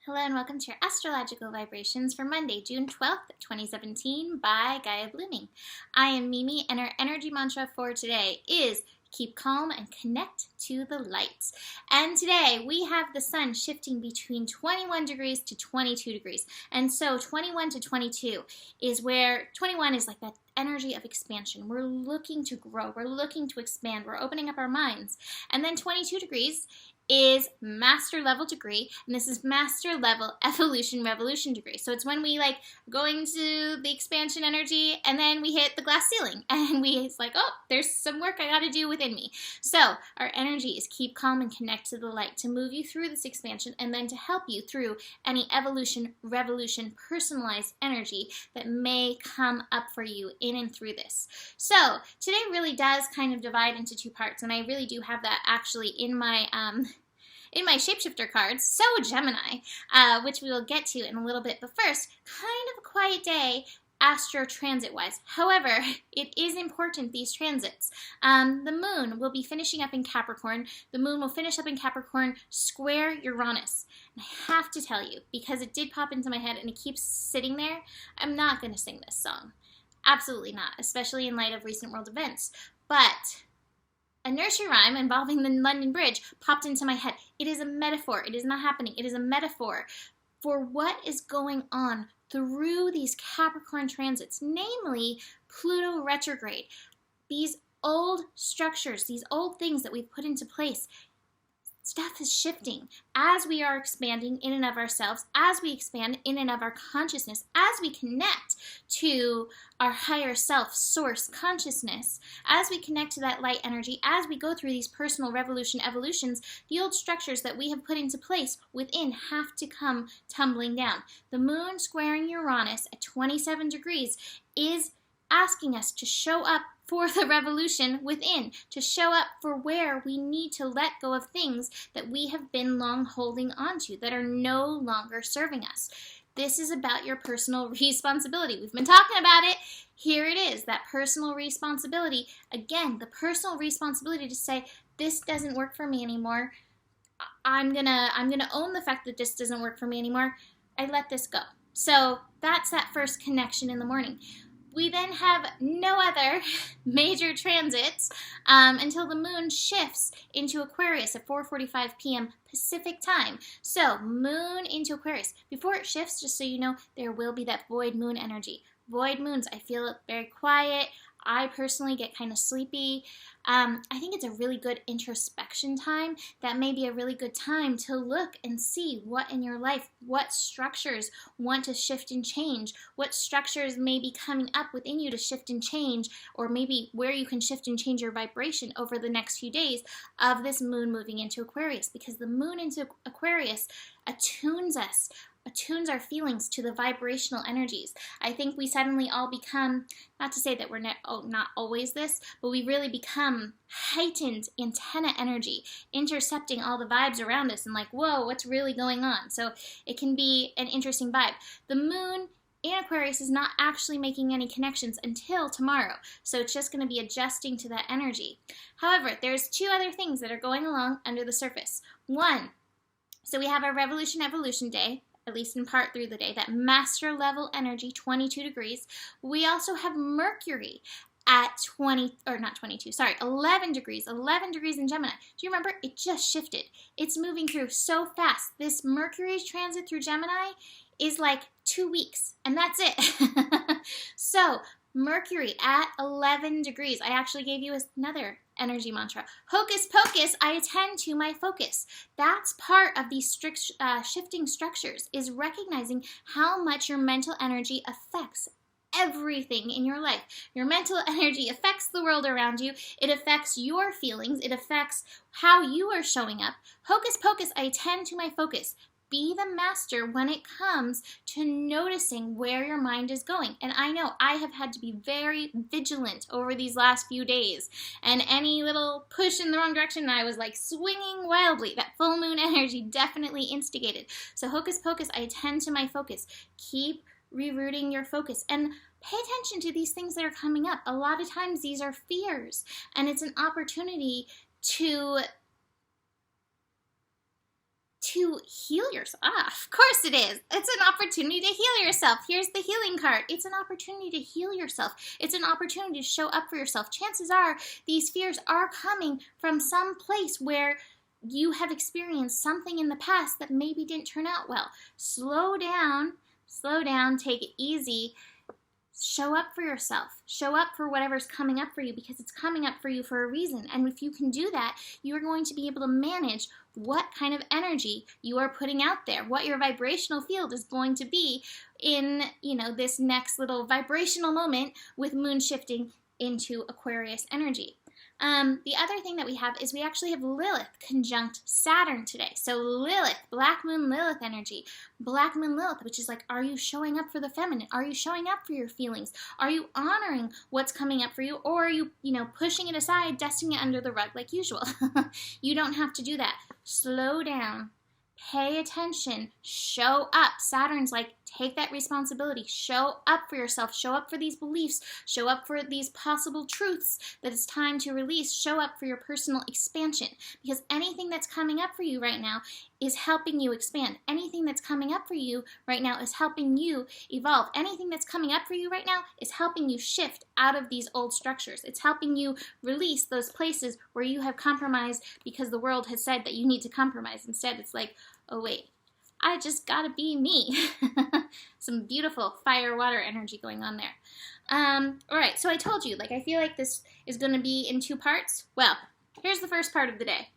Hello and welcome to your astrological vibrations for Monday, June 12th, 2017 by Gaia Blooming. I am Mimi and our energy mantra for today is keep calm and connect to the light. And today we have the sun shifting between 21 degrees to 22 degrees. And so 21 to 22 is where 21 is like that energy of expansion. We're looking to grow. We're looking to expand. We're opening up our minds. And then 22 degrees is master level degree, and this is master level evolution revolution degree. So it's when we like going to the expansion energy and then we hit the glass ceiling and it's like, oh, there's some work I got to do within me. So our energy is keep calm and connect to the light to move you through this expansion and then to help you through any evolution, revolution, personalized energy that may come up for you in and through this. So today really does kind of divide into two parts, and I really do have that actually in my shapeshifter cards, so Gemini, which we will get to in a little bit. But first, kind of a quiet day astro transit wise. However, it is important, these transits. The moon will be finishing up in Capricorn. The moon will finish up in Capricorn square Uranus. And I have to tell you, because it did pop into my head and it keeps sitting there, I'm not going to sing this song. Absolutely not, especially in light of recent world events. But a nursery rhyme involving the London Bridge popped into my head. It is a metaphor. It is not happening. It is a metaphor for what is going on through these Capricorn transits, namely Pluto retrograde. These old structures, these old things that we've put into place, stuff is shifting as we are expanding in and of ourselves, as we expand in and of our consciousness, as we connect to our higher self source consciousness, as we connect to that light energy, as we go through these personal revolution evolutions, the old structures that we have put into place within have to come tumbling down. The moon squaring Uranus at 27 degrees is asking us to show up for the revolution within, to show up for where we need to let go of things that we have been long holding on to that are no longer serving us. This is about your personal responsibility. We've been talking about it. Here it is, that personal responsibility. Again, the personal responsibility to say, this doesn't work for me anymore. I'm gonna own the fact that this doesn't work for me anymore. I let this go. So that's that first connection in the morning. We then have no other major transits until the moon shifts into Aquarius at 4:45 p.m. Pacific time. So moon into Aquarius. Before it shifts, just so you know, there will be that void moon energy. Void moons, I feel it very quiet. I personally get kind of sleepy. I think it's a really good introspection time. That may be a really good time to look and see what in your life, what structures want to shift and change, what structures may be coming up within you to shift and change, or maybe where you can shift and change your vibration over the next few days of this moon moving into Aquarius, because the moon into Aquarius attunes us, attunes our feelings to the vibrational energies. I think we suddenly all become, not to say that we're not always this, but we really become heightened antenna energy, intercepting all the vibes around us and like, whoa, what's really going on? So it can be an interesting vibe. The moon in Aquarius is not actually making any connections until tomorrow, so it's just going to be adjusting to that energy. However, there's two other things that are going along under the surface. One, so we have our Revolution Evolution Day, at least in part through the day, that master level energy, 22 degrees. We also have Mercury at 11 degrees in Gemini. Do you remember? It just shifted. It's moving through so fast. This Mercury transit through Gemini is like 2 weeks, and that's it. So Mercury at 11 degrees. I actually gave you another energy mantra. Hocus pocus, I attend to my focus. That's part of these shifting structures, is recognizing how much your mental energy affects everything in your life. Your mental energy affects the world around you. It affects your feelings. It affects how you are showing up. Hocus pocus, I attend to my focus. Be the master when it comes to noticing where your mind is going. And I know I have had to be very vigilant over these last few days. And any little push in the wrong direction, I was like swinging wildly. That full moon energy definitely instigated. So hocus pocus, I attend to my focus. Keep rerouting your focus and pay attention to these things that are coming up. A lot of times these are fears, and it's an opportunity to to heal yourself. Of course it is. It's an opportunity to heal yourself. Here's the healing card. It's an opportunity to heal yourself. It's an opportunity to show up for yourself. Chances are these fears are coming from some place where you have experienced something in the past that maybe didn't turn out well. Slow down, take it easy. Show up for yourself. Show up for whatever's coming up for you, because it's coming up for you for a reason. And if you can do that, you are going to be able to manage what kind of energy you are putting out there, what your vibrational field is going to be in, this next little vibrational moment with moon shifting into Aquarius energy. The other thing that we have is we actually have Lilith conjunct Saturn today. So Lilith, Black Moon Lilith energy. Black Moon Lilith, which is like, are you showing up for the feminine? Are you showing up for your feelings? Are you honoring what's coming up for you? Or are you, pushing it aside, dusting it under the rug like usual? You don't have to do that. Slow down. Pay attention, show up. Saturn's like, take that responsibility, show up for yourself, show up for these beliefs, show up for these possible truths that it's time to release, show up for your personal expansion, because anything that's coming up for you right now is helping you expand. Anything that's coming up for you right now is helping you evolve. Anything that's coming up for you right now is helping you shift out of these old structures. It's helping you release those places where you have compromised because the world has said that you need to compromise. Instead, it's like, oh wait, I just gotta be me. Some beautiful fire water energy going on there. All right, so I told you, I feel like this is going to be in 2 parts. Well, here's the first part of the day.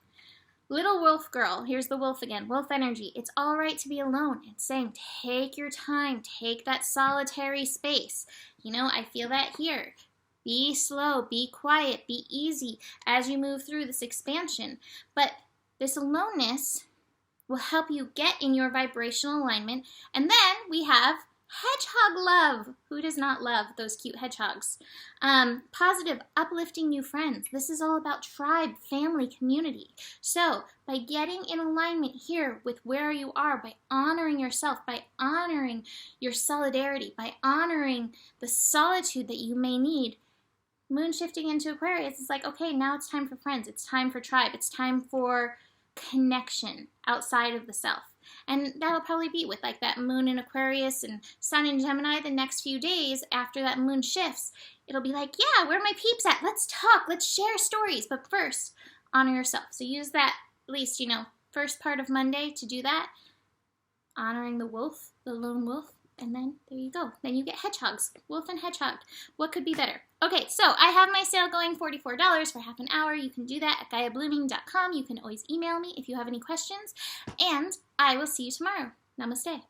Little wolf girl, here's the wolf again, wolf energy. It's all right to be alone. It's saying take your time, take that solitary space. I feel that here. Be slow, be quiet, be easy as you move through this expansion. But this aloneness will help you get in your vibrational alignment. And then we have hedgehog love. Who does not love those cute hedgehogs? Positive, uplifting new friends. This is all about tribe, family, community. So by getting in alignment here with where you are, by honoring yourself, by honoring your solidarity, by honoring the solitude that you may need, moon shifting into Aquarius is like, okay, now it's time for friends. It's time for tribe. It's time for connection outside of the self. And that'll probably be with that moon in Aquarius and sun in Gemini the next few days after that moon shifts. It'll be like, yeah, where are my peeps at? Let's talk, let's share stories. But first, honor yourself. So use that at least, first part of Monday to do that. Honoring the wolf, the lone wolf. And then there you go. Then you get hedgehogs. Wolf and hedgehog. What could be better? Okay, so I have my sale going, $44 for half an hour. You can do that at GaiaBlooming.com. You can always email me if you have any questions. And I will see you tomorrow. Namaste.